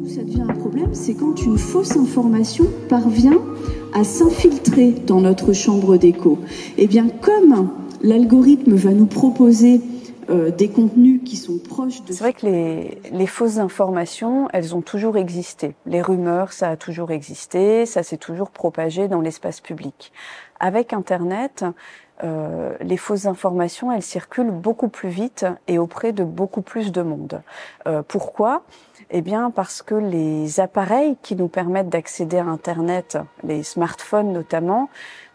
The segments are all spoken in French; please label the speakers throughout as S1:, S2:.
S1: Ça devient un problème, c'est quand une fausse information parvient à s'infiltrer dans notre chambre d'écho. Eh bien, comme l'algorithme va nous proposer des contenus qui sont proches de...
S2: C'est vrai que les fausses informations, elles ont toujours existé. Les rumeurs, ça a toujours existé, ça s'est toujours propagé dans l'espace public. Avec Internet, les fausses informations, elles circulent beaucoup plus vite et auprès de beaucoup plus de monde. Pourquoi ? Eh bien, parce que les appareils qui nous permettent d'accéder à Internet, les smartphones notamment,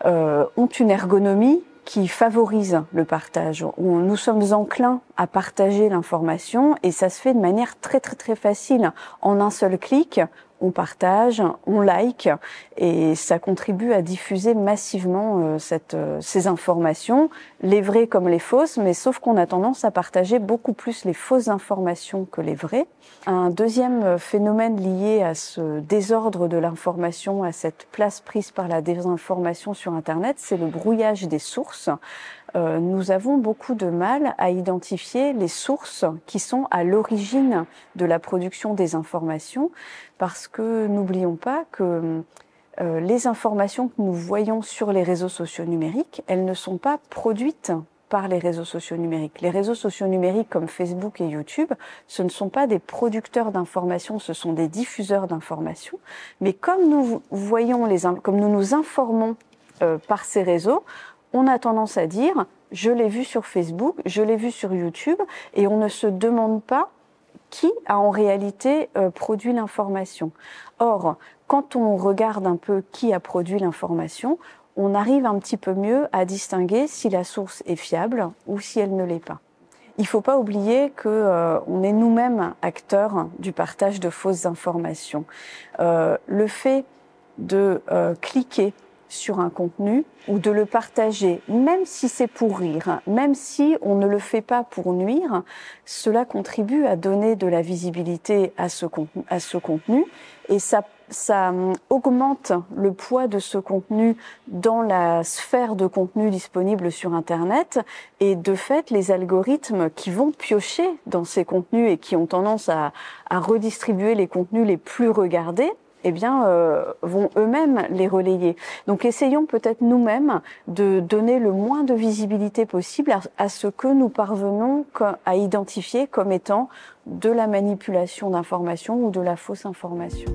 S2: ont une ergonomie qui favorise le partage. Nous sommes enclins à partager l'information et ça se fait de manière très très très facile. En un seul clic, on partage, on like et ça contribue à diffuser massivement ces informations, les vraies comme les fausses, mais sauf qu'on a tendance à partager beaucoup plus les fausses informations que les vraies. Un deuxième phénomène lié à ce désordre de l'information, à cette place prise par la désinformation sur Internet, c'est le brouillage des sources. Nous avons beaucoup de mal à identifier les sources qui sont à l'origine de la production des informations parce que n'oublions pas que les informations que nous voyons sur les réseaux sociaux numériques, elles ne sont pas produites par les réseaux sociaux numériques. Les réseaux sociaux numériques comme Facebook et YouTube, ce ne sont pas des producteurs d'informations, ce sont des diffuseurs d'informations. Mais comme nous voyons comme nous nous informons par ces réseaux, on a tendance à dire « je l'ai vu sur Facebook, je l'ai vu sur YouTube » et on ne se demande pas qui a en réalité produit l'information. Or, quand on regarde un peu qui a produit l'information, on arrive un petit peu mieux à distinguer si la source est fiable ou si elle ne l'est pas. Il ne faut pas oublier qu'on est nous-mêmes acteurs du partage de fausses informations. Le fait de cliquer sur un contenu ou de le partager, même si c'est pour rire, même si on ne le fait pas pour nuire, cela contribue à donner de la visibilité à ce contenu et ça augmente le poids de ce contenu dans la sphère de contenu disponible sur Internet et de fait, les algorithmes qui vont piocher dans ces contenus et qui ont tendance à redistribuer les contenus les plus regardés, eh bien, vont eux-mêmes les relayer. Donc, essayons peut-être nous-mêmes de donner le moins de visibilité possible à ce que nous parvenons à identifier comme étant de la manipulation d'informations ou de la fausse information.